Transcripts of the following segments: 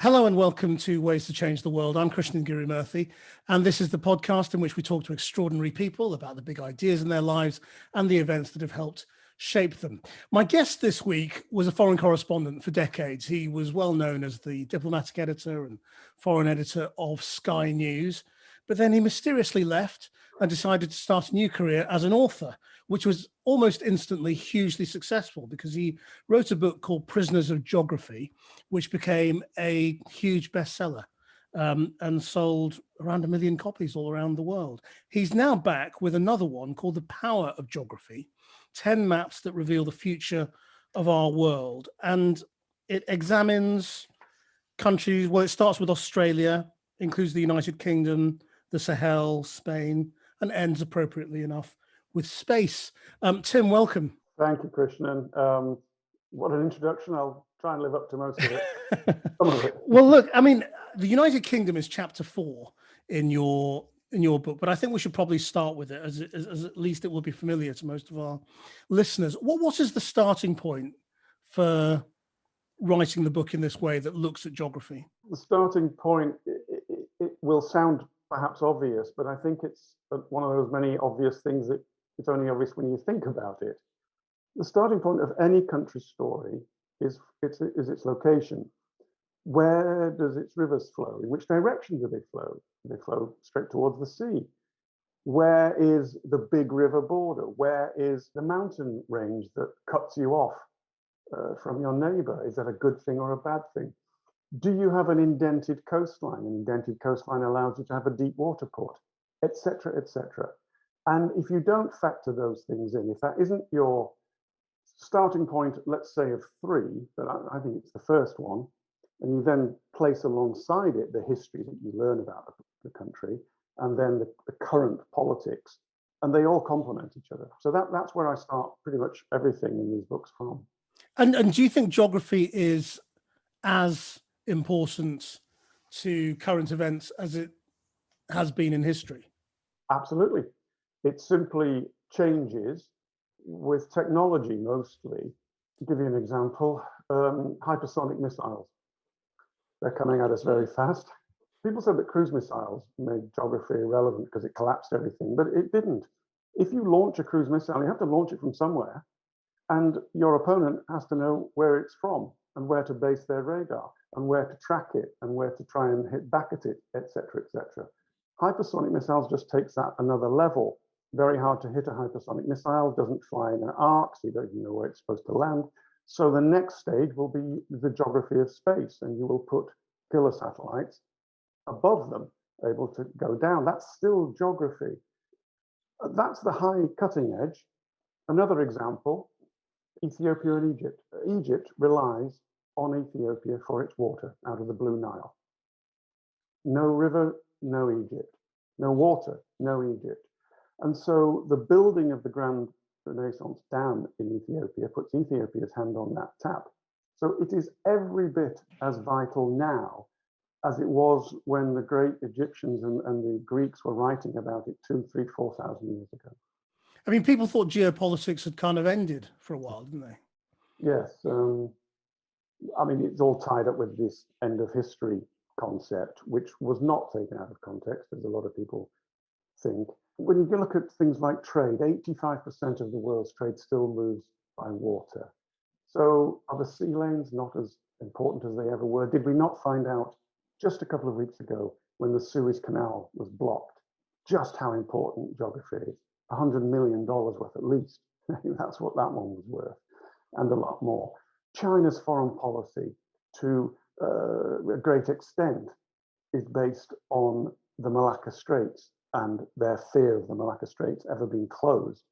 Hello and welcome to Ways to Change the World. I'm Krishnan guru-murthy, and this is the podcast in which we talk to extraordinary people about the big ideas in their lives and the events that have helped shape them. My guest this week was a foreign correspondent for decades. He was well known as the diplomatic editor and foreign editor of Sky News, but then he mysteriously left and decided to start a new career as an author, which was almost instantly hugely successful because he wrote a book called Prisoners of Geography, which became a huge bestseller and sold around 1 million copies all around the world. He's now back with another one called The Power of Geography, 10 maps that reveal the future of our world. And it examines countries, well, it starts with Australia, includes the United Kingdom, the Sahel, Spain, and ends appropriately enough with space. Tim, welcome. Thank you, Krishnan. What an introduction. I'll try and live up to most of it. Some of it. Well, look, I mean, the United Kingdom is chapter 4 in your book, but I think we should probably start with it as at least it will be familiar to most of our listeners. What is the starting point for writing the book in this way that looks at geography? The starting point, it will sound perhaps obvious, but I think it's one of those many obvious things that it's only obvious when you think about it. The starting point of any country story is its location. Where does its rivers flow? In which direction do they flow? Do they flow straight towards the sea? Where is the big river border? Where is the mountain range that cuts you off from your neighbor? Is that a good thing or a bad thing? Do you have an indented coastline? An indented coastline allows you to have a deep water port, etc., etc. And if you don't factor those things in, if that isn't your starting point, let's say of 3, but I think it's the first one, and you then place alongside it the history that you learn about the country, and then the current politics, and they all complement each other. So that's where I start pretty much everything in these books from. And do you think geography is as important to current events as it has been in history? Absolutely. It simply changes with technology mostly. To give you an example, hypersonic missiles. They're coming at us very fast. People said that cruise missiles made geography irrelevant because it collapsed everything, but it didn't. If you launch a cruise missile, you have to launch it from somewhere, and your opponent has to know where it's from and where to base their radar and where to track it and where to try and hit back at it, etc., etc. Hypersonic missiles just takes that another level. Very hard to hit a hypersonic missile, doesn't fly in an arc, so you don't even know where it's supposed to land. So the next stage will be the geography of space, and you will put killer satellites above them, able to go down. That's still geography. That's the high cutting edge. Another example, Ethiopia and Egypt. Egypt relies on Ethiopia for its water out of the Blue Nile. No river, no Egypt. No water, no Egypt. And so the building of the Grand Renaissance Dam in Ethiopia puts Ethiopia's hand on that tap. So it is every bit as vital now as it was when the great Egyptians and the Greeks were writing about it 2,000, 3,000, 4,000 years ago. I mean, people thought geopolitics had kind of ended for a while, didn't they? Yes. I mean, it's all tied up with this end of history concept, which was not taken out of context, as a lot of people think. When you look at things like trade, 85% of the world's trade still moves by water. So are the sea lanes not as important as they ever were? Did we not find out just a couple of weeks ago when the Suez Canal was blocked just how important geography is? $100 million worth at least. That's what that one was worth, and a lot more. China's foreign policy, to a great extent, is based on the Malacca Straits and their fear of the Malacca Straits ever being closed.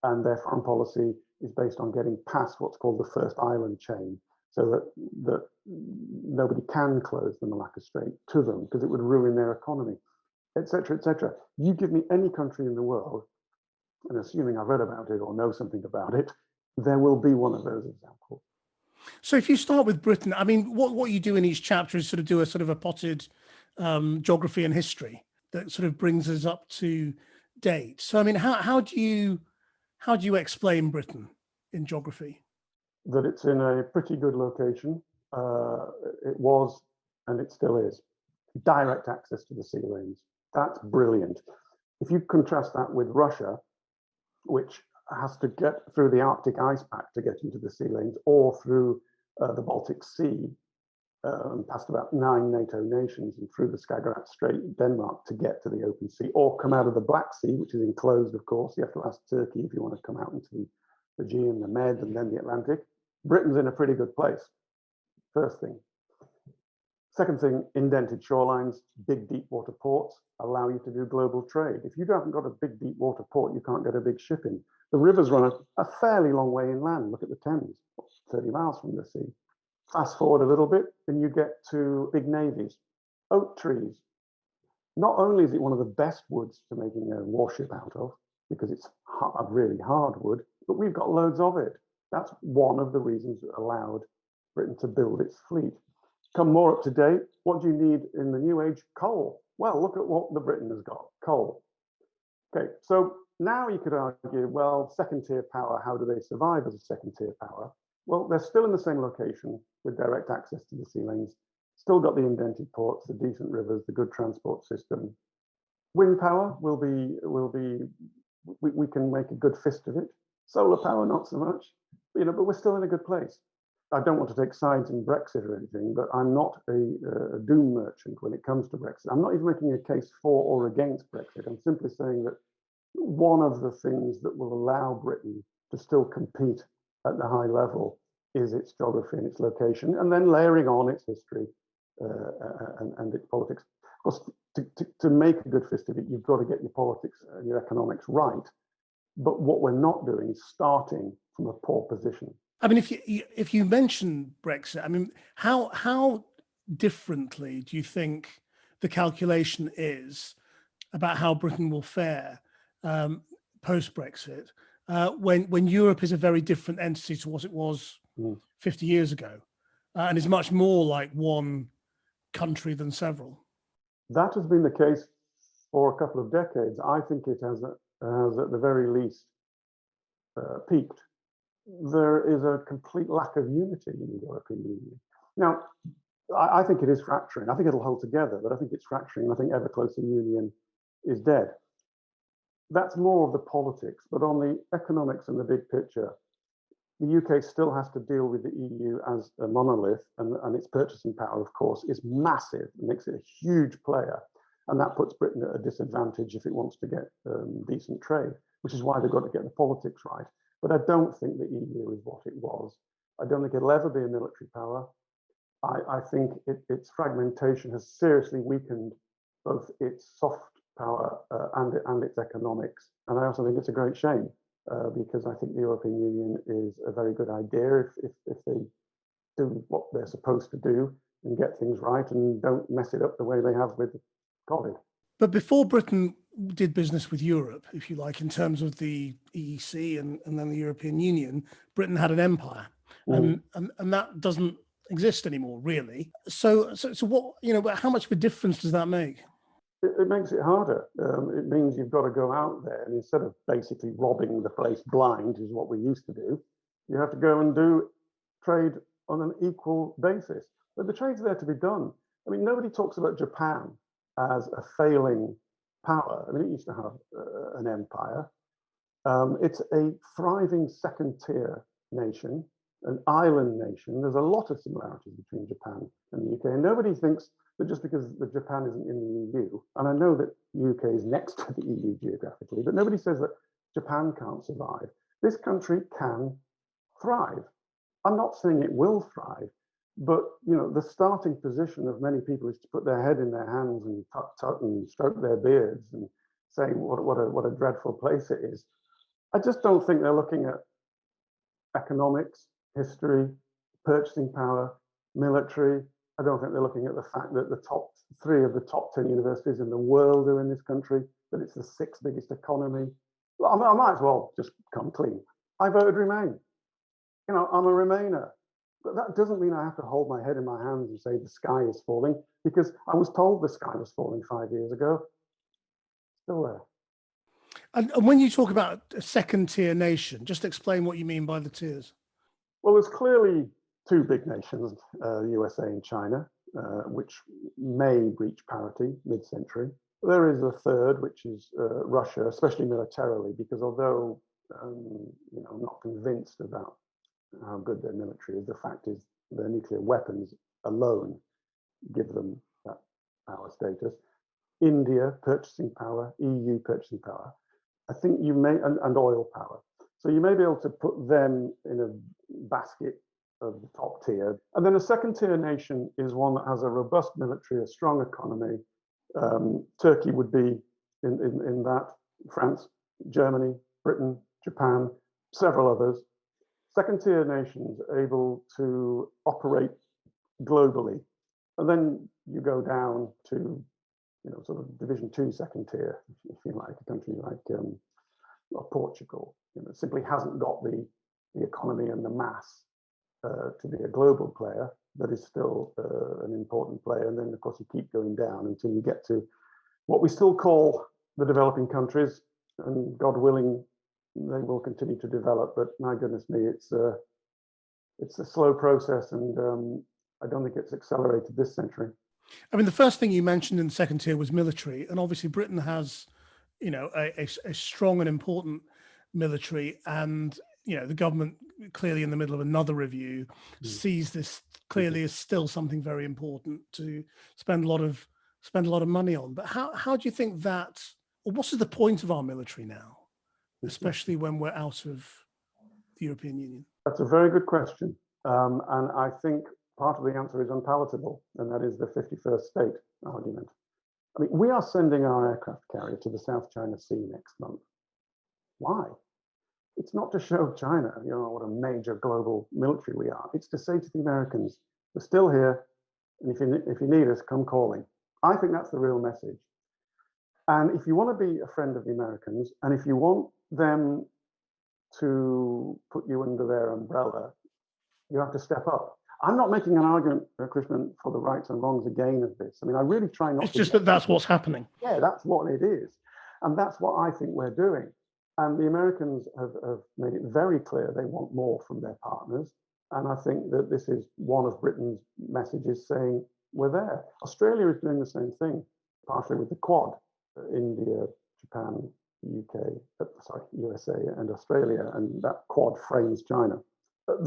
And their foreign policy is based on getting past what's called the first island chain, so that nobody can close the Malacca Strait to them because it would ruin their economy, etc., etc. You give me any country in the world, and assuming I've read about it or know something about it, there will be one of those examples. So if you start with Britain, I mean, what you do in each chapter is sort of do a sort of a potted geography and history that sort of brings us up to date. So I mean, how do you explain Britain in geography? That it's in a pretty good location. It was and it still is. Direct access to the sea lanes. That's brilliant. If you contrast that with Russia, which has to get through the Arctic ice pack to get into the sea lanes, or through the Baltic Sea, past about 9 NATO nations and through the Skagerrak Strait, Denmark, to get to the open sea, or come out of the Black Sea, which is enclosed, of course. You have to ask Turkey if you want to come out into the Aegean, the Med, and then the Atlantic. Britain's in a pretty good place. First thing. Second thing, indented shorelines, big deep water ports allow you to do global trade. If you haven't got a big deep water port, you can't get a big ship in. The rivers run a fairly long way inland. Look at the Thames, 30 miles from the sea. Fast forward a little bit, and you get to big navies. Oak trees. Not only is it one of the best woods for making a warship out of, because it's a really hard wood, but we've got loads of it. That's one of the reasons that allowed Britain to build its fleet. Come more up to date, what do you need in the new age? Coal. Well, look at what the Britain has got, coal. Okay, so now you could argue, well, second tier power, how do they survive as a second tier power? Well, they're still in the same location with direct access to the sea lanes, still got the indented ports, the decent rivers, the good transport system. Wind power we can make a good fist of it. Solar power, not so much, but we're still in a good place. I don't want to take sides in Brexit or anything, but I'm not a doom merchant when it comes to Brexit. I'm not even making a case for or against Brexit. I'm simply saying that one of the things that will allow Britain to still compete at the high level is its geography and its location, and then layering on its history and its politics. Of course, to make a good fist of it, you've got to get your politics and your economics right. But what we're not doing is starting from a poor position. I mean, if you mention Brexit, I mean, how differently do you think the calculation is about how Britain will fare post-Brexit when Europe is a very different entity to what it was 50 years ago and is much more like one country than several? That has been the case for a couple of decades. I think it has at the very least peaked. There is a complete lack of unity in the European Union. Now, I think it is fracturing. I think it'll hold together, but I think it's fracturing. I think ever closer union is dead. That's more of the politics, but on the economics and the big picture, the UK still has to deal with the EU as a monolith, and its purchasing power, of course, is massive. It makes it a huge player, and that puts Britain at a disadvantage if it wants to get decent trade, which is why they've got to get the politics right. But I don't think the EU is what it was. I don't think it'll ever be a military power. I think its fragmentation has seriously weakened both its soft power and its economics. And I also think it's a great shame because I think the European Union is a very good idea if they do what they're supposed to do and get things right and don't mess it up the way they have with COVID. But before Britain did business with Europe, if you like, in terms of the EEC and then the European Union, Britain had an empire, and that doesn't exist anymore, really. So what, how much of a difference does that make? It makes it harder. It means you've got to go out there, and instead of basically robbing the place blind, is what we used to do, you have to go and do trade on an equal basis. But the trade's there to be done. I mean, nobody talks about Japan as a failing power. I mean, it used to have an empire. It's a thriving second-tier nation, an island nation. There's a lot of similarities between Japan and the UK, and nobody thinks that just because Japan isn't in the EU, and I know that the UK is next to the EU geographically, but nobody says that Japan can't survive. This country can thrive. I'm not saying it will thrive, but the starting position of many people is to put their head in their hands and tut and stroke their beards and saying what a dreadful place it is. I just don't think they're looking at economics, history, purchasing power, military. I don't think they're looking at the fact that the top 3 of the top 10 universities in the world are in this country, that it's the 6th biggest economy. I might as well just come clean. I voted Remain. I'm a Remainer. But that doesn't mean I have to hold my head in my hands and say the sky is falling, because I was told the sky was falling 5 years ago. Still there. And when you talk about a second-tier nation, just explain what you mean by the tiers. Well, there's clearly 2 big nations, USA and China. which may reach parity mid-century. There is a third, which is Russia, especially militarily, because although I'm not convinced about how good their military is, the fact is their nuclear weapons alone give them that power status. India, purchasing power, EU purchasing power. I think you may, and oil power. So you may be able to put them in a basket of the top tier. And then a second tier nation is one that has a robust military, a strong economy. Turkey would be in that, France, Germany, Britain, Japan, several others. Second tier nations able to operate globally. And then you go down to, sort of division 2, second tier, if you like, a country like Portugal, simply hasn't got the economy and the mass to be a global player, but is still an important player. And then, of course, you keep going down until you get to what we still call the developing countries. And God willing, they will continue to develop. But my goodness me, it's a slow process, and I don't think it's accelerated this century. I mean, the first thing you mentioned in the second tier was military, and obviously Britain has, a strong and important military, and the government, clearly in the middle of another review, sees this clearly as still something very important to spend a lot of money on. But how do you think that, or what is the point of our military now, especially when we're out of the European Union? That's a very good question, and I think part of the answer is unpalatable, and that is the 51st state argument. I mean, we are sending our aircraft carrier to the South China Sea next month. Why? It's not to show China, what a major global military we are. It's to say to the Americans, we're still here, and if you need us, come calling. I think that's the real message. And if you want to be a friend of the Americans, and if you want them to put you under their umbrella, you have to step up. I'm not making an argument, Krishnan, for the rights and wrongs again of this. I mean, I really try not to. It's just that that's what's happening. Yeah, that's what it is. And that's what I think we're doing. And the Americans have made it very clear they want more from their partners. And I think that this is one of Britain's messages saying, we're there. Australia is doing the same thing, partially with the Quad, India, Japan, USA and Australia, and that Quad frames China.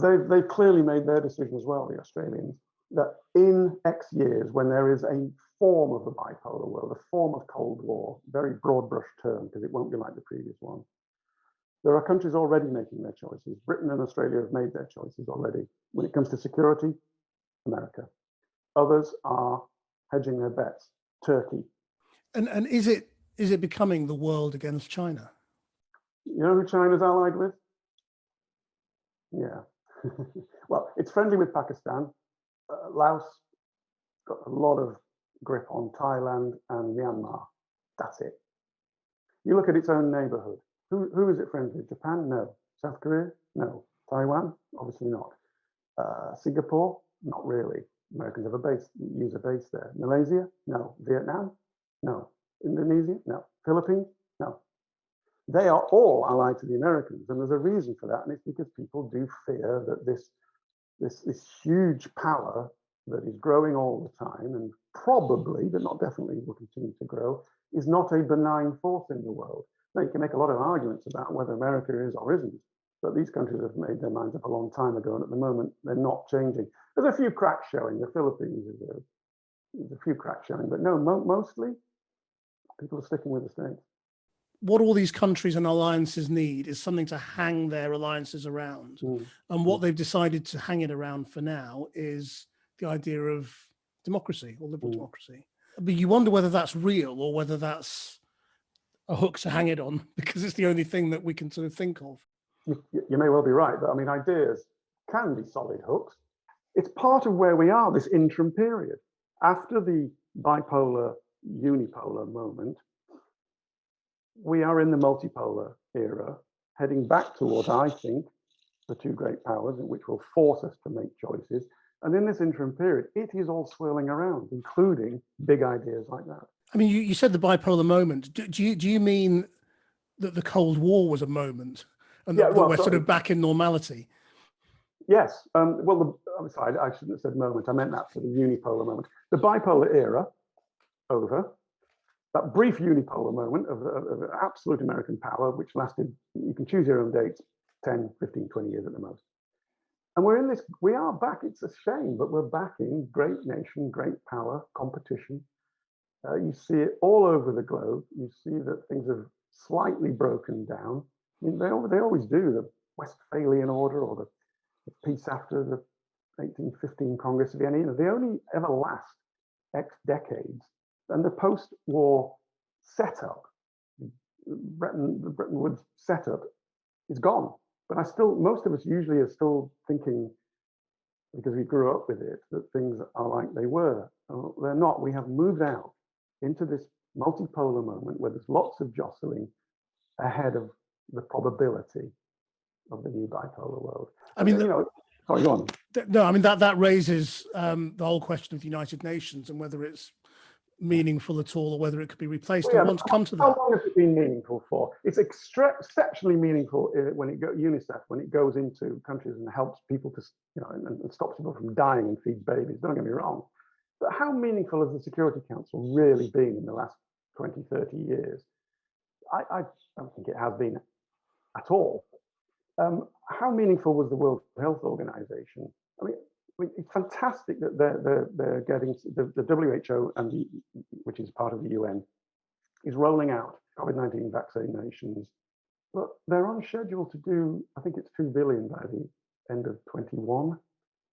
They've clearly made their decision as well, the Australians, that in X years, when there is a form of the bipolar world, a form of Cold War, very broad brush term, because it won't be like the previous one, there are countries already making their choices. Britain and Australia have made their choices already. When it comes to security, America. Others are hedging their bets. Turkey. And is it becoming the world against China? You know who China's allied with? Yeah. Well, it's friendly with Pakistan. Laos got a lot of grip on Thailand and Myanmar. That's it. You look at its own neighborhood. Who is it friendly with? Japan? No. South Korea? No. Taiwan? Obviously not. Singapore? Not really. Americans have use a base there. Malaysia? No. Vietnam? No. Indonesia? No. Philippines? No. They are all allied to the Americans, and there's a reason for that, and it's because people do fear that this huge power that is growing all the time, and probably, but not definitely, will continue to grow, is not a benign force in the world. Now, you can make a lot of arguments about whether America is or isn't, but these countries have made their minds up a long time ago, and at the moment, they're not changing. There's a few cracks showing. The Philippines there's a few cracks showing, but no, mostly people are sticking with the States. What all these countries and alliances need is something to hang their alliances around. And what they've decided to hang it around for now is the idea of democracy or liberal democracy. But you wonder whether that's real or whether that's a hook to hang it on, because it's the only thing that we can sort of think of. You may well be right, but I mean, ideas can be solid hooks. It's part of where we are, this interim period. After the bipolar, unipolar moment, we are in the multipolar era, heading back towards, I think, the two great powers, which will force us to make choices. And in this interim period, it is all swirling around, including big ideas like that. I mean, you said the bipolar moment. Do you mean that the Cold War was a moment and that we're sort of back in normality? Yes. Well, I'm sorry, I shouldn't have said moment. I meant that for the unipolar moment. The bipolar era, over. That brief unipolar moment of absolute American power, which lasted, you can choose your own dates, 10, 15, 20 years at the most. And we're in this, we are back, it's a shame, but we're back in great nation, great power, competition. You see it all over the globe. You see that things have slightly broken down. I mean, they always do, the Westphalian order or the peace after the 1815 Congress of Vienna. You know, they only ever last X decades. And the post-war setup, Bretton Woods setup, is gone. But most of us usually are still thinking, because we grew up with it, that things are like they were. They're not. We have moved out into this multipolar moment where there's lots of jostling ahead of the probability of the new bipolar world. I mean, sorry, go on. No, I mean, that raises the whole question of the United Nations and whether it's meaningful at all or whether it could be replaced. Well, yeah, I want to come to that. How long has it been meaningful for? It's exceptionally meaningful when UNICEF, when it goes into countries and helps people to, and stops people from dying and feeds babies. Don't get me wrong. But how meaningful has the Security Council really been in the last 20, 30 years? I don't think it has been at all. How meaningful was the World Health Organization? I mean, it's fantastic that they're getting the WHO which is part of the UN, is rolling out COVID-19 vaccinations, but they're on schedule to do, I think it's 2 billion by the end of 21.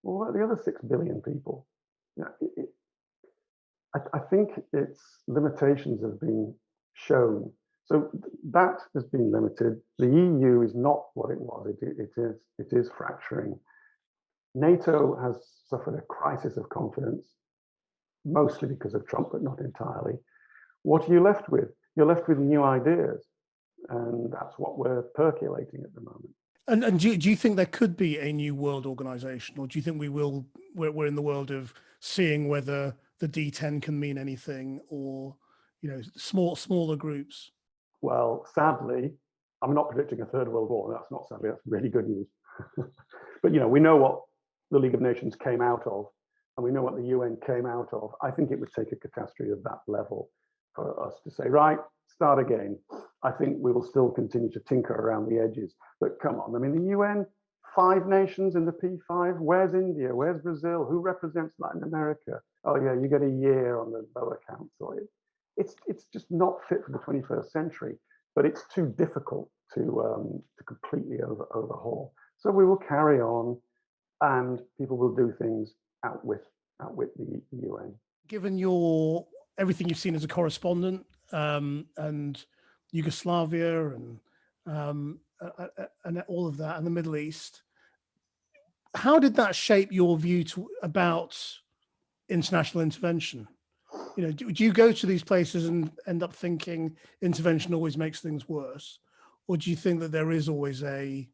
What about the other 6 billion people? I think its limitations have been shown. So that has been limited. The EU is not what it was. It is fracturing. NATO has suffered a crisis of confidence, mostly because of Trump, but not entirely. What are you left with? You're left with new ideas, and that's what we're percolating at the moment. And do you think there could be a new world organization, or do you think we're in the world of seeing whether the D10 can mean anything, or smaller groups? Well, sadly, I'm not predicting a third world war. That's not sadly, that's really good news. But we know what the League of Nations came out of, and we know what the UN came out of. I think it would take a catastrophe of that level for us to say, right, start again. I think we will still continue to tinker around the edges. But come on, I mean, the UN, 5 nations in the P5. Where's India? Where's Brazil? Who represents Latin America? Oh yeah, you get a year on the lower council. It's just not fit for the 21st century, but it's too difficult to completely overhaul. So we will carry on, and people will do things out with the UN. Given everything you've seen as a correspondent, and Yugoslavia and all of that, and the Middle East, how did that shape your view about international intervention? Do you go to these places and end up thinking intervention always makes things worse, or do you think that there is always a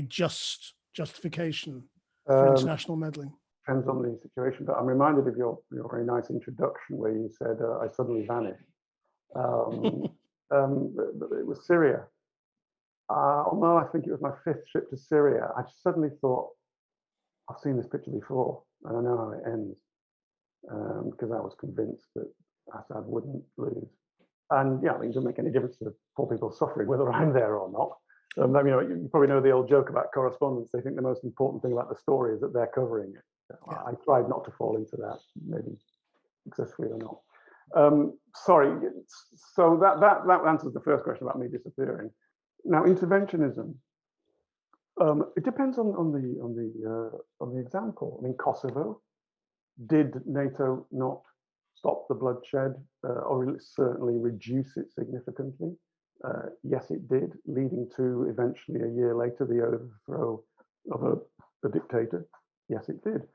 justification for international meddling? Depends on the situation, but I'm reminded of your very nice introduction where you said, I suddenly vanished. It was Syria. Although I think it was my 5th trip to Syria, I suddenly thought, I've seen this picture before, and I know how it ends, because I was convinced that Assad wouldn't lose. And it doesn't make any difference to the poor people suffering, whether I'm there or not. You probably know the old joke about correspondents. They think the most important thing about the story is that they're covering it. Yeah. I tried not to fall into that, maybe successfully or not. Sorry. So that answers the first question about me disappearing. Now, interventionism. It depends on the example. I mean, Kosovo. Did NATO not stop the bloodshed, or certainly reduce it significantly? Yes, it did, leading to eventually a year later the overthrow of a dictator. Yes, it did.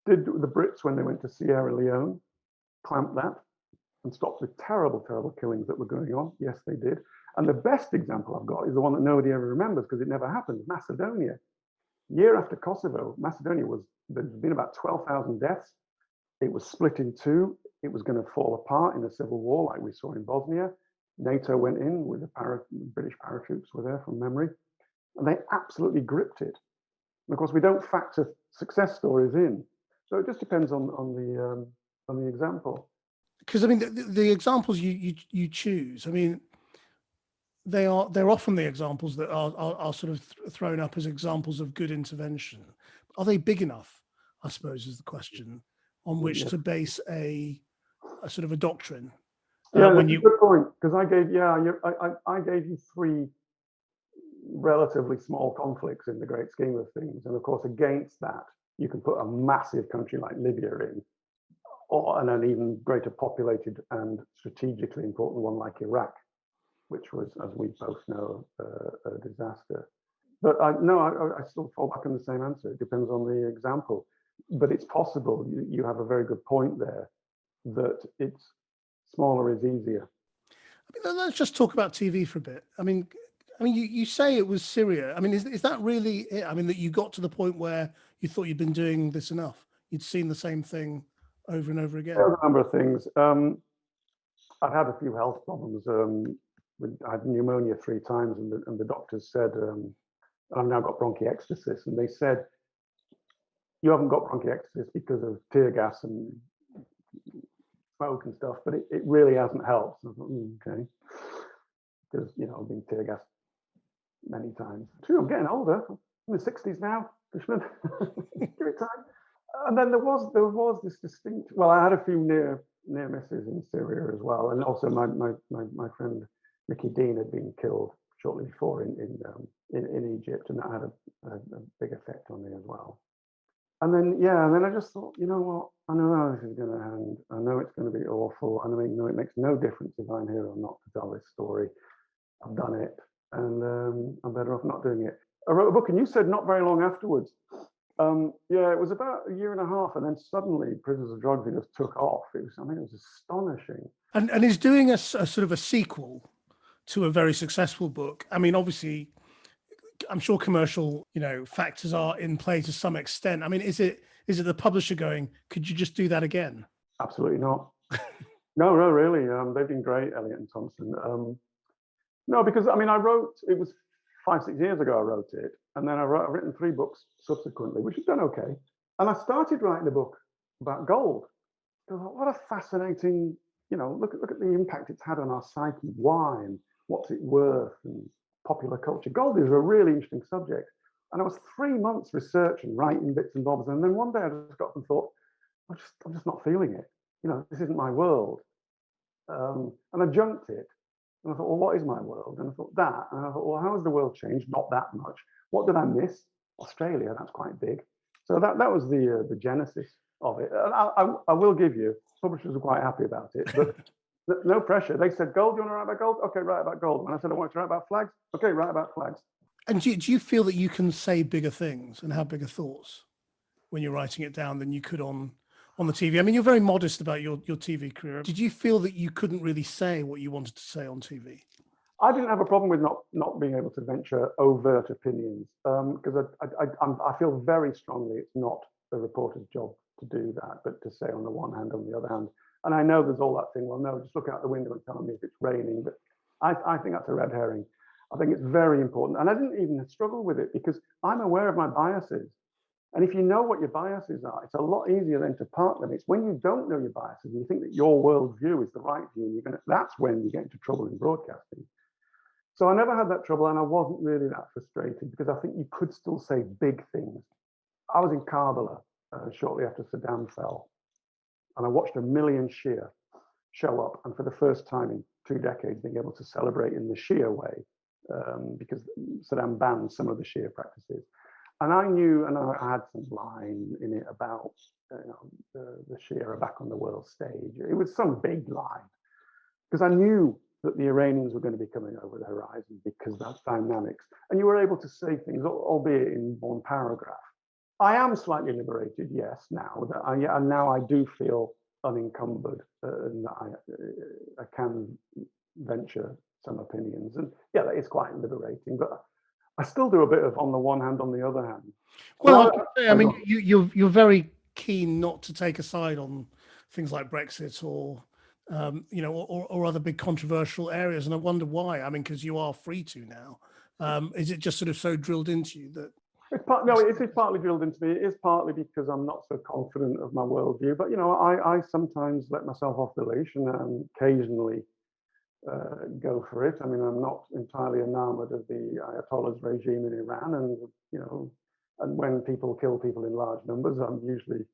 Did the Brits, when they went to Sierra Leone, clamp that and stop the terrible, terrible killings that were going on? Yes, they did. And the best example I've got is the one that nobody ever remembers because it never happened, Macedonia. Year after Kosovo, Macedonia there's been about 12,000 deaths. It was split in 2. It was going to fall apart in a civil war like we saw in Bosnia. NATO went in with the British paratroops were there from memory, and they absolutely gripped it. And of course, we don't factor success stories in. So it just depends on the example. Because I mean, the examples you choose, I mean, they're often the examples that are sort of thrown up as examples of good intervention. Are they big enough, I suppose, is the question, on which to base a sort of a doctrine? Yeah, that's a good point, because I gave you three relatively small conflicts in the great scheme of things, and of course against that you can put a massive country like Libya in, or an even greater populated and strategically important one like Iraq, which was, as we both know, a disaster. But I still fall back on the same answer. It depends on the example. But it's possible. You have a very good point there, that it's smaller is easier. I mean, let's just talk about TV for a bit. I mean, you say it was Syria. I mean, is that really it? I mean, that you got to the point where you thought you'd been doing this enough? You'd seen the same thing over and over again? There was a number of things. I'd had a few health problems. I had pneumonia 3 times, and the doctors said, I've now got bronchiectasis, and they said, you haven't got bronchiectasis because of tear gas and smoke and stuff, but it really hasn't helped. So I thought, okay, because I've been tear gassed many times. True, I'm getting older. I'm in the 60s now, Krishnan. Give it time. And then there was this distinct. Well, I had a few near misses in Syria as well, and also my friend Mickey Dean had been killed shortly before in Egypt, and that had a big effect on me as well. And then I just thought, you know what? I know how this is going to end. I know it's going to be awful. I know it makes no difference if I'm here or not to tell this story. I've done it, and I'm better off not doing it. I wrote a book, and you said not very long afterwards. It was about a year and a half, and then suddenly Prisoners of Geography just took off. It was astonishing. And is doing a sort of a sequel to a very successful book. I mean, obviously, I'm sure commercial, factors are in play to some extent. I mean, is it the publisher going, could you just do that again? Absolutely not. No, really. They've been great, Elliot and Thompson. No, because I mean, it was 5-6 years ago I wrote it, and then I've written 3 books subsequently, which has done okay. And I started writing a book about gold. I thought, what a fascinating, look at the impact it's had on our psyche. Why, and what's it worth, and popular culture. Gold is a really interesting subject. And I was 3 months researching, writing bits and bobs, and then one day I just got up and thought, I'm just not feeling it. This isn't my world. And I junked it. And I thought, well, what is my world? And I thought that. And I thought, well, how has the world changed? Not that much. What did I miss? Australia, that's quite big. So that was the genesis of it. And I will give you, publishers were quite happy about it, but no pressure. They said, gold, you want to write about gold? Okay, write about gold. When I said I want to write about flags, okay, write about flags. And do you feel that you can say bigger things and have bigger thoughts when you're writing it down than you could on the TV? I mean, you're very modest about your TV career. Did you feel that you couldn't really say what you wanted to say on TV? I didn't have a problem with not being able to venture overt opinions, because I feel very strongly it's not a reporter's job to do that, but to say on the one hand, on the other hand. And I know there's all that thing, well, no, just look out the window and tell me if it's raining. But I think that's a red herring. I think it's very important. And I didn't even struggle with it because I'm aware of my biases. And if you know what your biases are, it's a lot easier then to park them. It's when you don't know your biases and you think that your worldview is the right view, that's when you get into trouble in broadcasting. So I never had that trouble, and I wasn't really that frustrated because I think you could still say big things. I was in Karbala shortly after Saddam fell, and I watched 1 million Shia show up, and for the first time in 2 decades, being able to celebrate in the Shia way, because Saddam banned some of the Shia practices. And I knew, and I had some line in it about the Shia are back on the world stage. It was some big line, because I knew that the Iranians were going to be coming over the horizon because that's dynamics. And you were able to say things, albeit in one paragraph. I am slightly liberated, yes, now that now I do feel unencumbered, and that I can venture some opinions. And yeah, that is quite liberating, but I still do a bit of on the one hand, on the other hand. Well, I mean, you're very keen not to take a side on things like Brexit or or other big controversial areas, and I wonder why. I mean, because you are free to now. Is it just sort of so drilled into you that? It is partly drilled into me. It is partly because I'm not so confident of my worldview. But, I sometimes let myself off the leash and occasionally go for it. I mean, I'm not entirely enamored of the Ayatollah's regime in Iran. And when people kill people in large numbers, I'm usually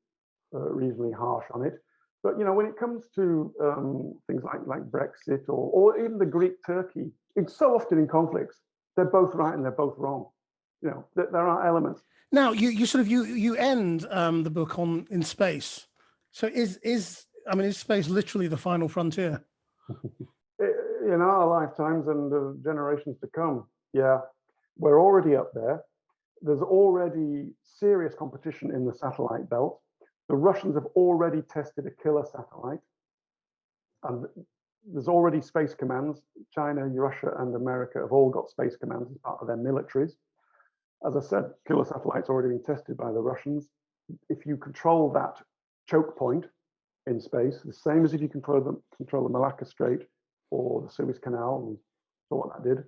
reasonably harsh on it. But, when it comes to things like Brexit or even the Greek-Turkey, it's so often in conflicts, they're both right and they're both wrong. There are elements. Now, you end the book in space. So is space literally the final frontier? In our lifetimes and the generations to come, yeah, we're already up there. There's already serious competition in the satellite belt. The Russians have already tested a killer satellite. And there's already space commands. China, Russia, and America have all got space commands as part of their militaries. As I said, killer satellites already been tested by the Russians. If you control that choke point in space, the same as if you control the Malacca Strait or the Suez Canal, and saw what that did,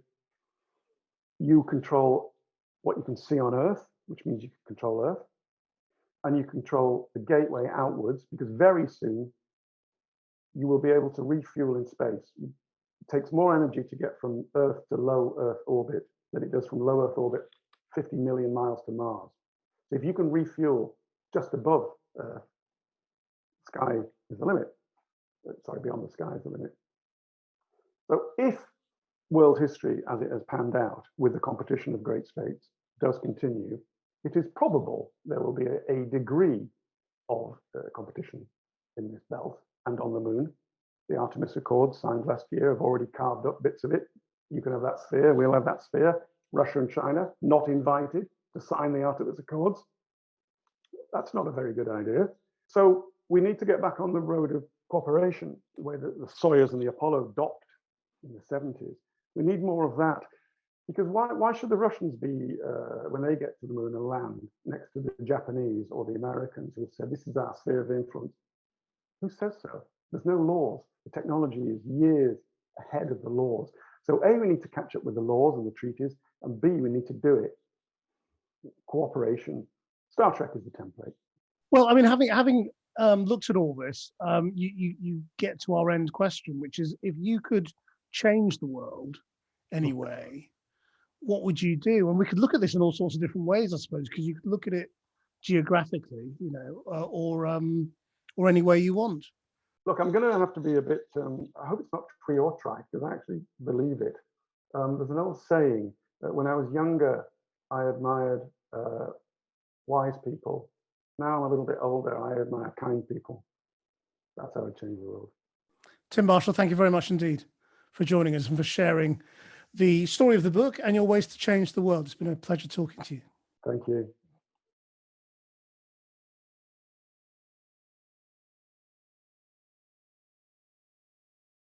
you control what you can see on Earth, which means you can control Earth, and you control the gateway outwards, because very soon you will be able to refuel in space. It takes more energy to get from Earth to low Earth orbit than it does from low Earth orbit 50 million miles to Mars. So if you can refuel just above Earth, sky is the limit. Sorry, beyond the sky is the limit. So if world history, as it has panned out with the competition of great states, does continue, it is probable there will be a degree of competition in this belt and on the moon. The Artemis Accords signed last year have already carved up bits of it. You can have that sphere, we'll have that sphere. Russia and China not invited to sign the Artemis Accords. That's not a very good idea. So we need to get back on the road of cooperation, the way that the Soyuz and the Apollo docked in the 70s. We need more of that. Because why should the Russians be, when they get to the moon and land, next to the Japanese or the Americans who have said, this is our sphere of influence? Who says so? There's no laws. The technology is years ahead of the laws. So A, we need to catch up with the laws and the treaties, and B, we need to do it. Cooperation. Star Trek is the template. Well, I mean, having looked at all this, you get to our end question, which is, if you could change the world anyway, what would you do? And we could look at this in all sorts of different ways, I suppose, because you could look at it geographically, or any way you want. Look, I'm going to have to be a bit, I hope it's not tree or trite, because I actually believe it. There's an old saying that when I was younger, I admired wise people. Now I'm a little bit older, I admire kind people. That's how I change the world. Tim Marshall, thank you very much indeed for joining us and for sharing the story of the book and your ways to change the world. It's been a pleasure talking to you. Thank you.